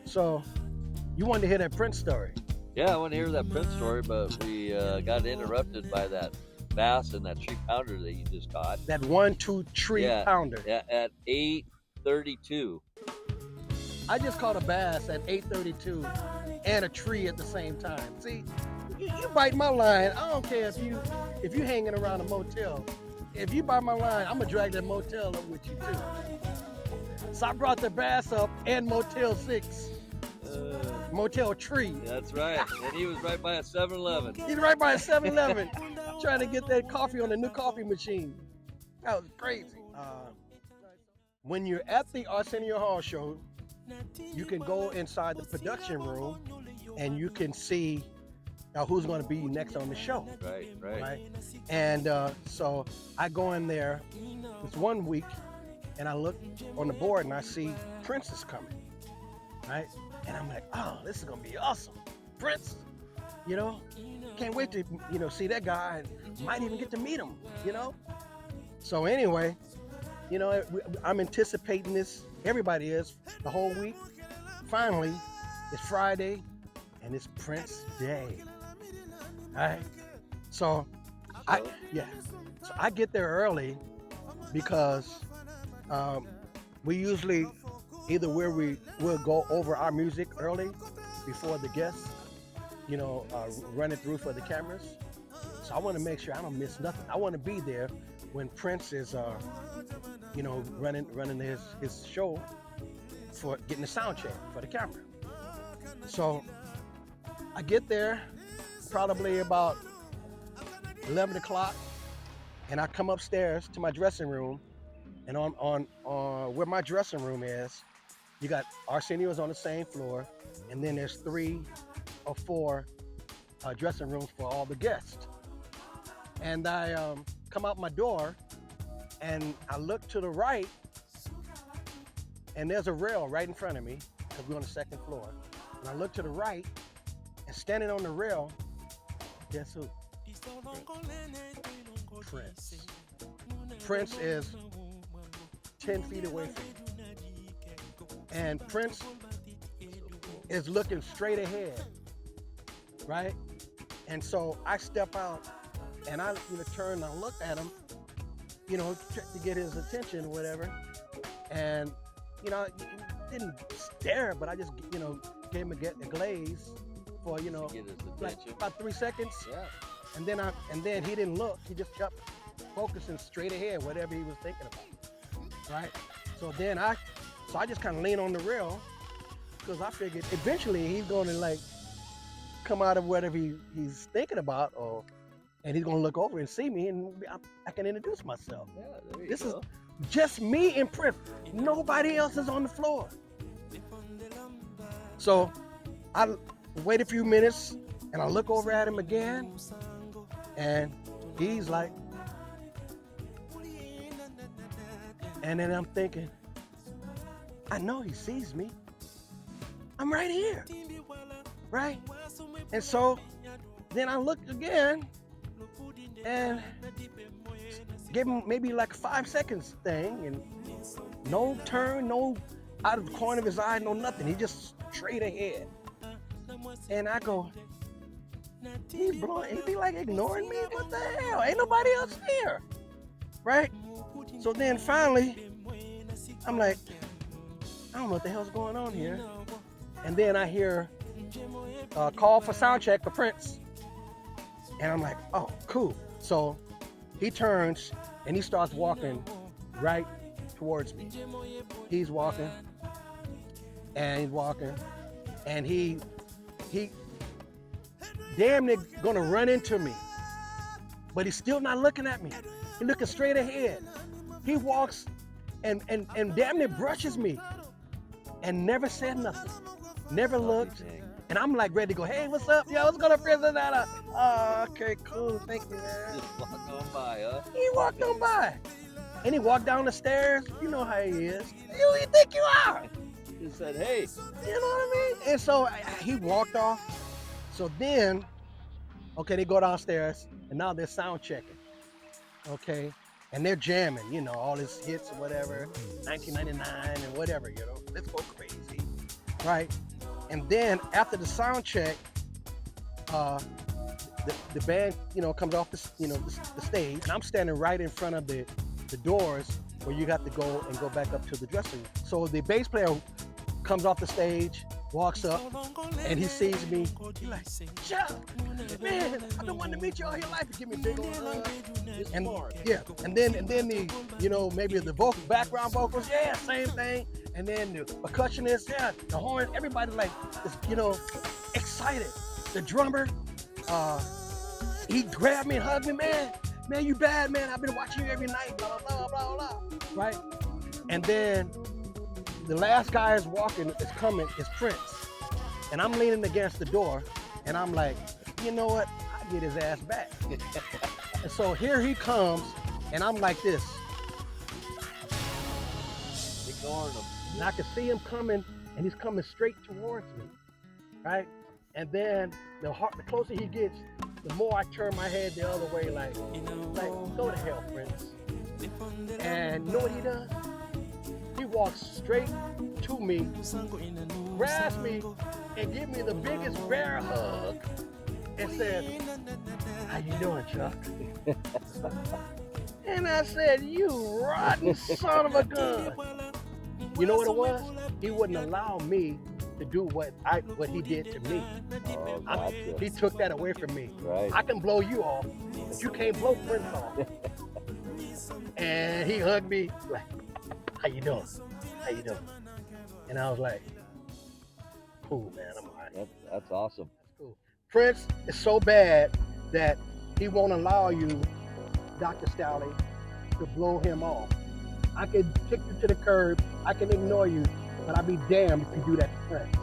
So you wanted to hear that Prince story. Yeah, I want to hear that Prince story, but we got interrupted by that bass and that 3-pounder that you just caught. That 1-2 tree pounder. Yeah, at 8:32. I just caught a bass at 8:32 and a tree at the same time. See, you bite my line. I don't care if you hanging around a motel. If you bite my line, I'm gonna drag that motel up with you too. So I brought the bass up and Motel 6. Motel Tree. That's right. And he was right by a 7-Eleven. He's right by a 7-Eleven trying to get that coffee on the new coffee machine. That was crazy. When you're at the Arsenio Hall Show, you can go inside the production room and you can see who's going to be next on the show. Right. And so I go in there this one week and I look on the board and I see Prince is coming. Right? And I'm like, oh, this is gonna be awesome. Prince, can't wait to, see that guy and might even get to meet him, So anyway, I'm anticipating this. Everybody is the whole week. Finally, it's Friday and it's Prince Day. All right. So I get there early because we usually either where we'll go over our music early before the guests, run it through for the cameras. So I want to make sure I don't miss nothing. I want to be there when Prince is, running his show for getting the sound check for the camera. So I get there probably about 11 o'clock and I come upstairs to my dressing room, and on where my dressing room is, you got Arsenio's on the same floor, and then there's 3 or 4 dressing rooms for all the guests. And I come out my door, and I look to the right, and there's a rail right in front of me, because we're on the 2nd floor. And I look to the right, and standing on the rail, guess who? Prince. Prince is 10 feet away from me. And Prince is looking straight ahead, right? And so I step out and I turn and I look at him, to get his attention or whatever. And, I didn't stare, but I just, gave him a glaze for, like about 3 seconds. Yeah. And then he didn't look. He just kept focusing straight ahead, whatever he was thinking about, right? So I just kind of lean on the rail because I figured eventually he's going to come out of whatever he's thinking about, and he's going to look over and see me, and I can introduce myself. Yeah, there you This go. is just me and Prince. Nobody else is on the floor. So I wait a few minutes and I look over at him again, and he's like, and then I'm thinking, I know he sees me. I'm right here, right? And so then I look again and give him maybe like a 5 seconds thing, and no turn, no out of the corner of his eye, no nothing. He just straight ahead. And I go, he be like ignoring me? What the hell? Ain't nobody else here, right? So then finally, I'm like, I don't know what the hell's going on here. And then I hear a call for sound check for Prince. And I'm like, oh, cool. So he turns and he starts walking right towards me. He's walking and he's walking and he damn near gonna run into me. But he's still not looking at me. He's looking straight ahead. He walks and damn near brushes me and never said nothing. Never looked. And I'm like ready to go, hey, what's up? Yo, what's going on, Prince? Oh, okay, cool. Thank you, man. Just walked on by, huh? He walked on by. And he walked down the stairs. You know how he is. Who you think you are? He said, hey. You know what I mean? And so he walked off. So then, okay, they go downstairs and now they're sound checking. Okay. And they're jamming, all his hits or whatever, 1999 and whatever, let's go crazy, right? And then after the sound check, the band, comes off the stage, and I'm standing right in front of the doors where you have to go and go back up to the dressing room. So the bass player comes off the stage, walks up, and he sees me. He's like, Chuck, man, I've been wanting to meet you all your life. Give me a big old hug. And yeah, and then the, maybe the background vocals, yeah, same thing. And then the percussionist, yeah, the horn, everybody like, is, excited. The drummer, he grabbed me and hugged me, man, you bad, man. I've been watching you every night, blah, blah, blah, blah, blah, right? And then the last guy is Prince. And I'm leaning against the door, and I'm like, you know what? I get his ass back. And so here he comes, and I'm like this. Ignoring him. And I can see him coming, and he's coming straight towards me, right? And then the closer he gets, the more I turn my head the other way, like go to hell, Prince. And you know what he does? He walks straight to me, grabs me, and gives me the biggest bear hug, and says, "How you doing, Chuck?" And I said, "You rotten son of a gun." You know what it was? He wouldn't allow me to do what he did to me. Oh, gotcha. He took that away from me. Right. I can blow you off, but you can't blow Prince off. And he hugged me like, "How you doing? How you doing?" And I was like, "Cool, man, I'm all right." That's awesome. That's cool. Prince is so bad that he won't allow you, Dr. Stalley, to blow him off. I can kick you to the curb, I can ignore you, but I'll be damned if you do that to Prince.